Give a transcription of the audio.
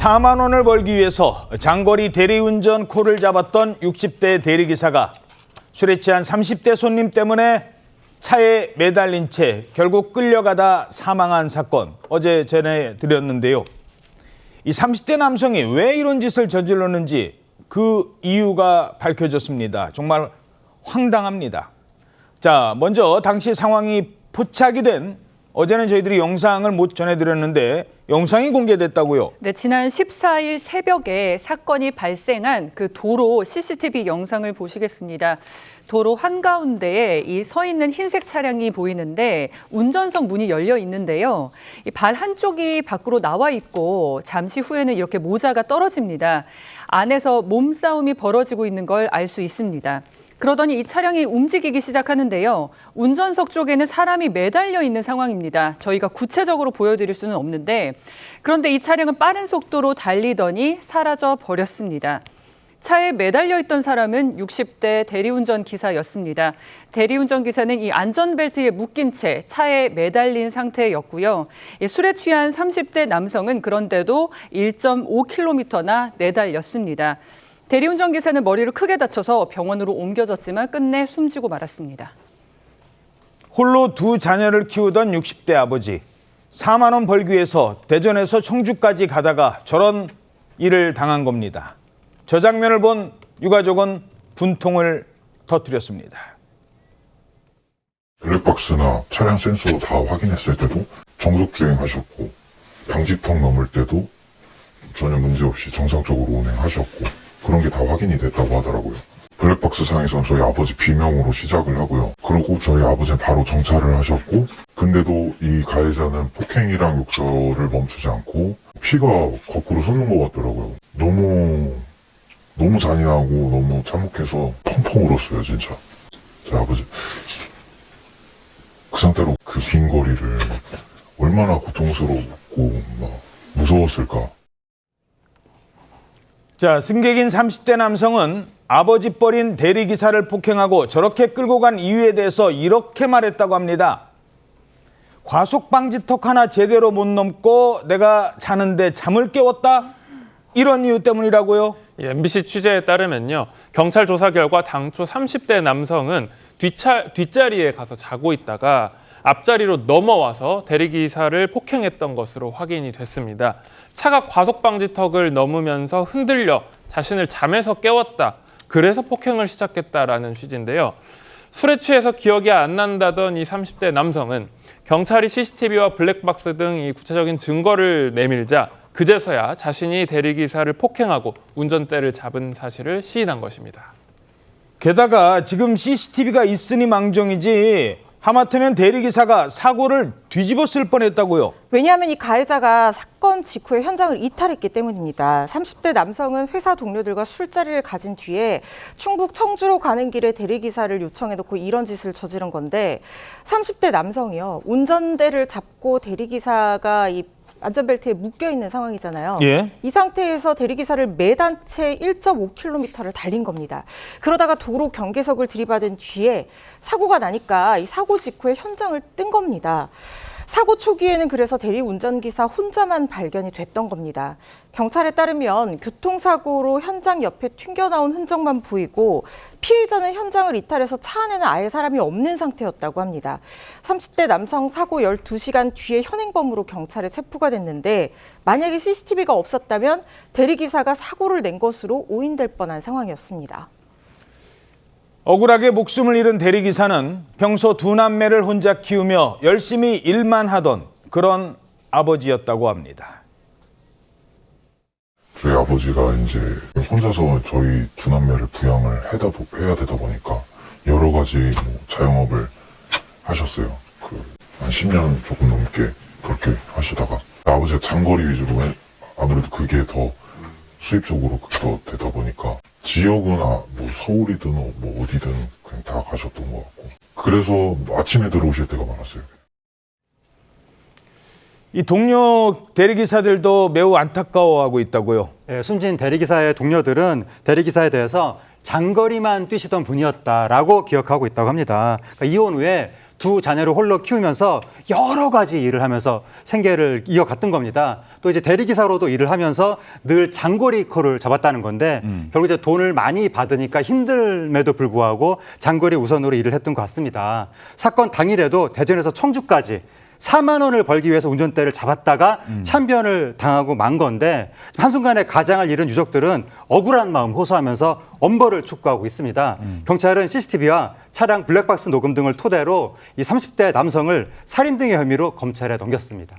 4만 원을 벌기 위해서 장거리 대리운전 콜을 잡았던 60대 대리기사가 술에 취한 30대 손님 때문에 차에 매달린 채 결국 끌려가다 사망한 사건 어제 전해드렸는데요. 이 30대 남성이 왜 이런 짓을 저질렀는지 그 이유가 밝혀졌습니다. 정말 황당합니다. 자, 먼저 당시 상황이 포착이 된 어제는 저희들이 영상을 못 전해드렸는데 영상이 공개됐다고요? 네, 지난 14일 새벽에 사건이 발생한 그 도로 CCTV 영상을 보시겠습니다. 도로 한가운데에 이 서 있는 흰색 차량이 보이는데 운전석 문이 열려 있는데요. 이 발 한쪽이 밖으로 나와 있고 잠시 후에는 이렇게 모자가 떨어집니다. 안에서 몸싸움이 벌어지고 있는 걸 알 수 있습니다. 그러더니 이 차량이 움직이기 시작하는데요. 운전석 쪽에는 사람이 매달려 있는 상황입니다. 저희가 구체적으로 보여드릴 수는 없는데 그런데 이 차량은 빠른 속도로 달리더니 사라져 버렸습니다. 차에 매달려 있던 사람은 60대 대리운전 기사였습니다. 대리운전 기사는 이 안전벨트에 묶인 채 차에 매달린 상태였고요. 술에 취한 30대 남성은 그런데도 1.5km나 내달렸습니다. 대리운전 기사는 머리를 크게 다쳐서 병원으로 옮겨졌지만 끝내 숨지고 말았습니다. 홀로 두 자녀를 키우던 60대 아버지. 4만 원 벌기 위해서 대전에서 청주까지 가다가 저런 일을 당한 겁니다. 저 장면을 본 유가족은 분통을 터뜨렸습니다. 블랙박스나 차량 센서 다 확인했을 때도 정속주행하셨고 방지턱 넘을 때도 전혀 문제없이 정상적으로 운행하셨고 그런 게 다 확인이 됐다고 하더라고요. 블랙박스 상에서는 저희 아버지 비명으로 시작을 하고요. 그리고 저희 아버지는 바로 정차를 하셨고 근데도 이 가해자는 폭행이랑 욕설을 멈추지 않고 피가 거꾸로 솟는 것 같더라고요. 너무 잔인하고 너무 참혹해서 펑펑 울었어요, 진짜. 저희 아버지 그 상태로 그 긴 거리를 얼마나 고통스럽고 막 무서웠을까. 자, 승객인 30대 남성은 아버지 뻘인 대리기사를 폭행하고 저렇게 끌고 간 이유에 대해서 이렇게 말했다고 합니다. 과속방지턱 하나 제대로 못 넘고 내가 자는데 잠을 깨웠다? 이런 이유 때문이라고요? MBC 취재에 따르면요. 경찰 조사 결과 당초 30대 남성은 뒷자리에 가서 자고 있다가 앞자리로 넘어와서 대리기사를 폭행했던 것으로 확인이 됐습니다. 차가 과속방지턱을 넘으면서 흔들려 자신을 잠에서 깨웠다. 그래서 폭행을 시작했다라는 취지인데요. 술에 취해서 기억이 안 난다던 이 30대 남성은 경찰이 CCTV와 블랙박스 등 이 구체적인 증거를 내밀자 그제서야 자신이 대리기사를 폭행하고 운전대를 잡은 사실을 시인한 것입니다. 게다가 지금 CCTV가 있으니 망정이지 하마터면 대리기사가 사고를 뒤집었을 뻔했다고요. 왜냐하면 이 가해자가 사건 직후에 현장을 이탈했기 때문입니다. 30대 남성은 회사 동료들과 술자리를 가진 뒤에 충북 청주로 가는 길에 대리기사를 요청해놓고 이런 짓을 저지른 건데 30대 남성이요. 운전대를 잡고 대리기사가 이 안전벨트에 묶여있는 상황이잖아요. 예. 이 상태에서 대리기사를 매단 채 1.5km를 달린 겁니다. 그러다가 도로 경계석을 들이받은 뒤에 사고가 나니까 이 사고 직후에 현장을 뜬 겁니다. 사고 초기에는 그래서 대리운전기사 혼자만 발견이 됐던 겁니다. 경찰에 따르면 교통사고로 현장 옆에 튕겨나온 흔적만 보이고 피해자는 현장을 이탈해서 차 안에는 아예 사람이 없는 상태였다고 합니다. 30대 남성 사고 12시간 뒤에 현행범으로 경찰에 체포가 됐는데 만약에 CCTV가 없었다면 대리기사가 사고를 낸 것으로 오인될 뻔한 상황이었습니다. 억울하게 목숨을 잃은 대리기사는 평소 두 남매를 혼자 키우며 열심히 일만 하던 그런 아버지였다고 합니다. 저희 아버지가 이제 혼자서 저희 두 남매를 부양을 해야 되다 보니까 여러 가지 자영업을 하셨어요. 한 10년 조금 넘게 그렇게 하시다가 아버지가 장거리 위주로 아무래도 그게 더 수입적으로 더 되다 보니까 지역은 서울이든 어디든 그냥 다 가셨던 것 같고 그래서 아침에 들어오실 때가 많았어요. 이 동료 대리기사들도 매우 안타까워하고 있다고요. 예, 숨진 대리기사의 동료들은 대리기사에 대해서 장거리만 뛰시던 분이었다라고 기억하고 있다고 합니다. 그러니까 이혼 후에 두 자녀를 홀로 키우면서 여러 가지 일을 하면서 생계를 이어갔던 겁니다. 또 이제 대리기사로도 일을 하면서 늘 장거리 콜을 잡았다는 건데 결국 이제 돈을 많이 받으니까 힘듦에도 불구하고 장거리 우선으로 일을 했던 것 같습니다. 사건 당일에도 대전에서 청주까지 4만 원을 벌기 위해서 운전대를 잡았다가 참변을 당하고 만 건데 한순간에 가장을 잃은 유족들은 억울한 마음 호소하면서 엄벌을 촉구하고 있습니다. 경찰은 CCTV와 차량 블랙박스 녹음 등을 토대로 이 30대 남성을 살인 등의 혐의로 검찰에 넘겼습니다.